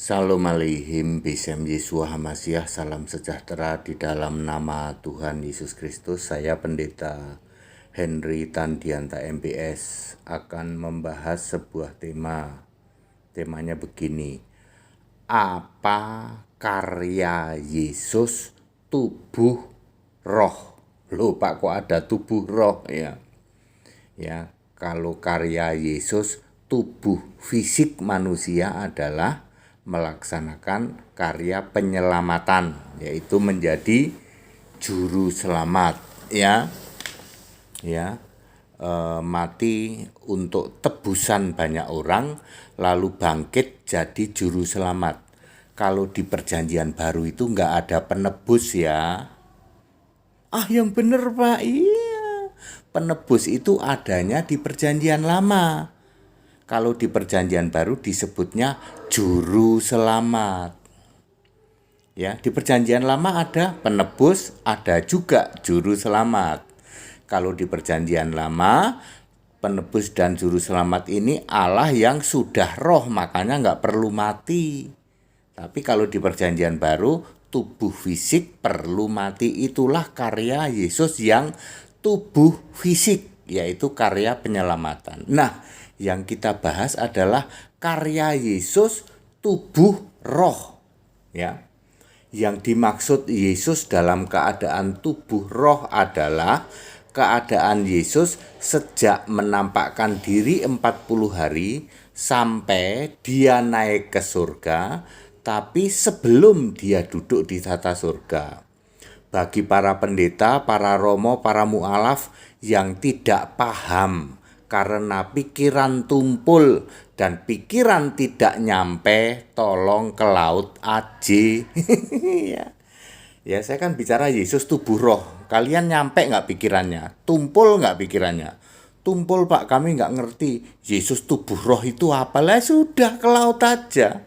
Shalom Aleihim, Bisem Yeshua Hamasyah, salam sejahtera di dalam nama Tuhan Yesus Kristus. Saya Pendeta Henry Tandianta MPS akan membahas sebuah tema. Temanya begini: apa karya Yesus tubuh roh? Loh Pak, kok ada tubuh roh ya? Ya, kalau karya Yesus tubuh fisik manusia adalah melaksanakan karya penyelamatan, yaitu menjadi juru selamat, mati untuk tebusan banyak orang, lalu bangkit jadi juru selamat. Kalau di perjanjian baru itu nggak ada penebus ya. Yang bener Pak, iya. Penebus itu adanya di perjanjian lama. Kalau di perjanjian baru disebutnya juru selamat. Ya, di perjanjian lama ada penebus, ada juga juru selamat. Kalau di perjanjian lama, penebus dan juru selamat ini Allah yang sudah roh, makanya nggak perlu mati. Tapi kalau di perjanjian baru, tubuh fisik perlu mati. Itulah karya Yesus yang tubuh fisik, yaitu karya penyelamatan. Nah, yang kita bahas adalah karya Yesus tubuh roh, ya. Yang dimaksud Yesus dalam keadaan tubuh roh adalah keadaan Yesus sejak menampakkan diri 40 hari sampai dia naik ke surga, tapi sebelum dia duduk di tata surga. Bagi para pendeta, para romo, para mu'alaf yang tidak paham karena pikiran tumpul dan pikiran tidak nyampe, tolong ke laut aja. Ya, saya kan bicara Yesus tubuh roh. Kalian nyampe nggak pikirannya? Tumpul nggak pikirannya? Tumpul Pak, kami nggak ngerti. Yesus tubuh roh itu apa? Lah sudah, ke laut aja.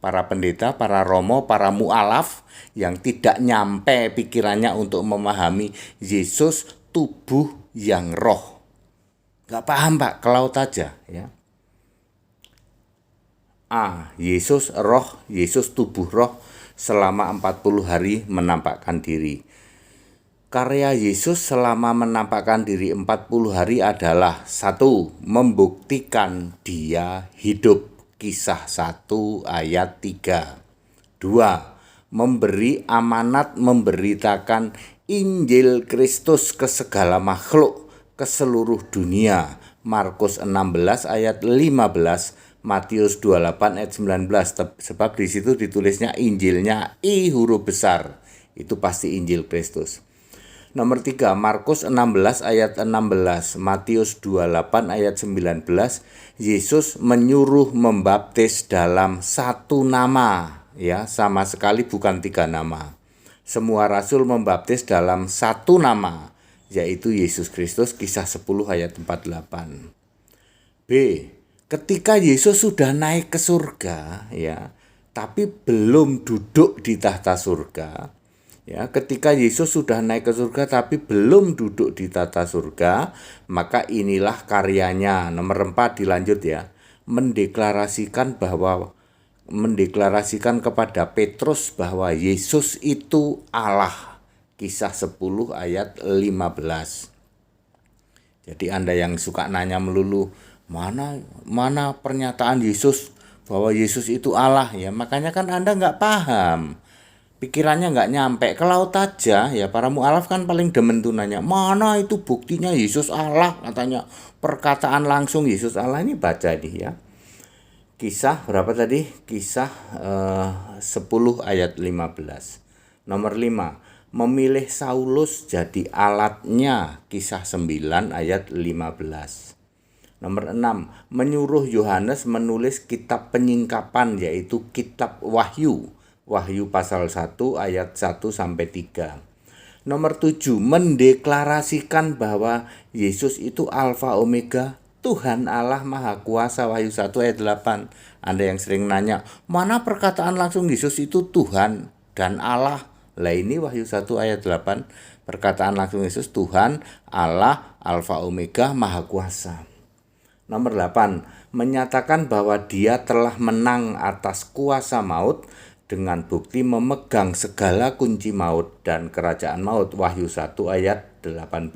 Para pendeta, para romo, para mu'alaf yang tidak nyampe pikirannya untuk memahami Yesus tubuh yang roh. Gak paham Pak, ke laut aja ya. Yesus roh, Yesus tubuh roh selama 40 hari menampakkan diri. Karya Yesus selama menampakkan diri 40 hari adalah: 1. Membuktikan dia hidup. Kisah 1 ayat 3. 2. Memberi amanat memberitakan Injil Kristus ke segala makhluk, ke seluruh dunia. Markus 16 ayat 15, Matius 28 ayat 19. Sebab di situ ditulisnya Injilnya I huruf besar. Itu pasti Injil Kristus. Nomor 3, Markus 16 ayat 16, Matius 28 ayat 19, Yesus menyuruh membaptis dalam satu nama, ya, sama sekali bukan 3 nama. Semua rasul membaptis dalam satu nama, yaitu Yesus Kristus, Kisah 10 ayat 48. B. Ketika Yesus sudah naik ke surga, ya, tapi belum duduk di tahta surga. Ya, ketika Yesus sudah naik ke surga tapi belum duduk di tata surga, maka inilah karyanya. Nomor 4 dilanjut ya. Mendeklarasikan kepada Petrus bahwa Yesus itu Allah. Kisah 10 ayat 15. Jadi Anda yang suka nanya melulu, mana pernyataan Yesus bahwa Yesus itu Allah, ya, makanya kan Anda nggak paham. Pikirannya nggak nyampe, ke laut aja ya. Para mu'alaf kan paling demen tuh nanya, mana itu buktinya Yesus Allah, katanya perkataan langsung Yesus Allah. Ini baca nih ya. Kisah berapa tadi? Kisah 10 ayat 15. Nomor 5, memilih Saulus jadi alatnya. Kisah 9 ayat 15. Nomor 6, menyuruh Yohanes menulis kitab penyingkapan, yaitu kitab Wahyu. Wahyu pasal 1 ayat 1-3. Nomor 7, mendeklarasikan bahwa Yesus itu Alfa Omega, Tuhan Allah Maha Kuasa. Wahyu 1 ayat 8. Anda yang sering nanya, mana perkataan langsung Yesus itu Tuhan dan Allah? Lah ini Wahyu 1 ayat 8. Perkataan langsung Yesus Tuhan, Allah, Alfa Omega, Maha Kuasa. Nomor 8, menyatakan bahwa dia telah menang atas kuasa maut dengan bukti memegang segala kunci maut dan kerajaan maut. Wahyu 1 ayat 18.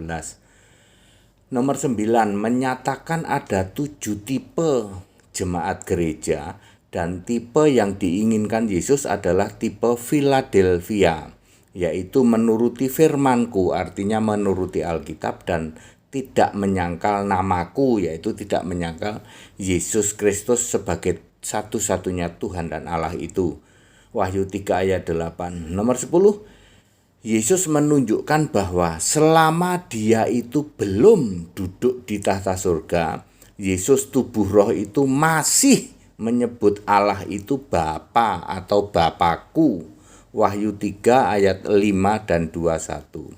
Nomor 9, menyatakan ada 7 tipe jemaat gereja dan tipe yang diinginkan Yesus adalah tipe Philadelphia, yaitu menuruti firman-Ku, artinya menuruti Alkitab dan tidak menyangkal namaku, yaitu tidak menyangkal Yesus Kristus sebagai satu-satunya Tuhan dan Allah itu. Wahyu 3 ayat 8. Nomor 10, Yesus menunjukkan bahwa selama dia itu belum duduk di tahta surga, Yesus tubuh roh itu masih menyebut Allah itu Bapa atau Bapakku. Wahyu 3 ayat 5 dan 21.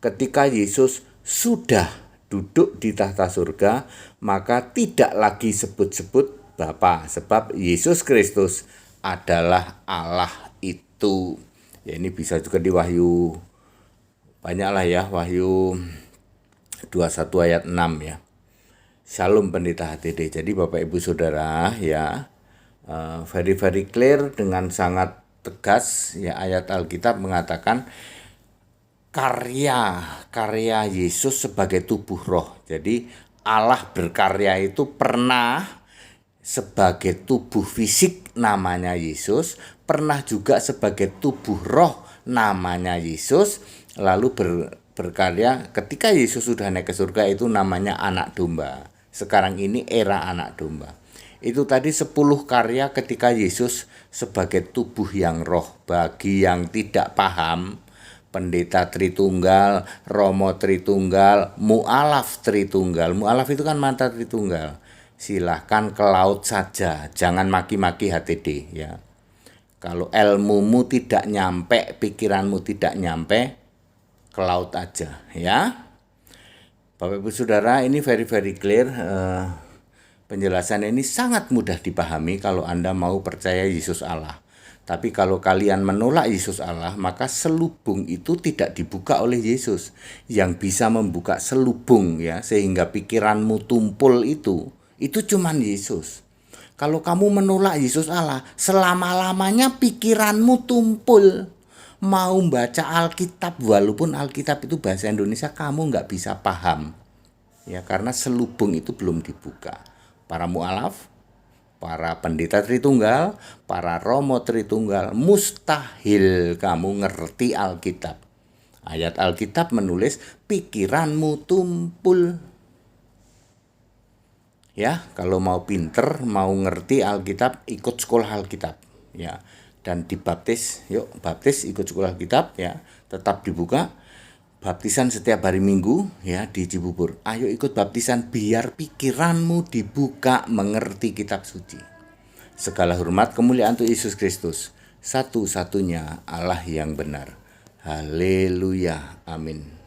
Ketika Yesus sudah duduk di tahta surga, maka tidak lagi sebut-sebut Bapa, sebab Yesus Kristus adalah Allah itu. Ya, ini bisa juga di Wahyu, banyaklah ya, Wahyu 21 ayat 6 ya. Shalom Pendeta HTD. Jadi Bapak Ibu Saudara ya, very clear dengan sangat tegas ya, ayat Alkitab mengatakan karya Yesus sebagai tubuh roh. Jadi Allah berkarya itu pernah sebagai tubuh fisik namanya Yesus, pernah juga sebagai tubuh roh namanya Yesus, lalu berkarya ketika Yesus sudah naik ke surga itu namanya anak domba. Sekarang ini era anak domba. Itu tadi 10 karya ketika Yesus sebagai tubuh yang roh. Bagi yang tidak paham, pendeta Tritunggal, Romo Tritunggal, mu'alaf Tritunggal. Mu'alaf itu kan mantan Tritunggal. Silahkan ke laut saja, jangan maki-maki HTD ya. Kalau ilmumu tidak nyampe, pikiranmu tidak nyampe, ke laut aja ya. Bapak Ibu Saudara, ini very clear. Penjelasan ini sangat mudah dipahami kalau Anda mau percaya Yesus Allah. Tapi kalau kalian menolak Yesus Allah, maka selubung itu tidak dibuka oleh Yesus. Yang bisa membuka selubung ya, sehingga pikiranmu tumpul itu cuman Yesus. Kalau kamu menolak Yesus Allah, selama-lamanya pikiranmu tumpul. Mau baca Alkitab, walaupun Alkitab itu bahasa Indonesia, kamu nggak bisa paham. Ya, karena selubung itu belum dibuka. Para mu'alaf, para pendeta Tritunggal, para Romo Tritunggal, mustahil kamu ngerti Alkitab. Ayat Alkitab menulis, pikiranmu tumpul. Ya, kalau mau pinter, mau ngerti Alkitab, ikut sekolah Alkitab ya, dan dibaptis. Yuk baptis, ikut sekolah Alkitab ya, tetap dibuka. Baptisan setiap hari Minggu ya di Cibubur. Ayo ikut baptisan biar pikiranmu dibuka mengerti kitab suci. Segala hormat kemuliaan untuk Yesus Kristus, satu-satunya Allah yang benar. Haleluya, amin.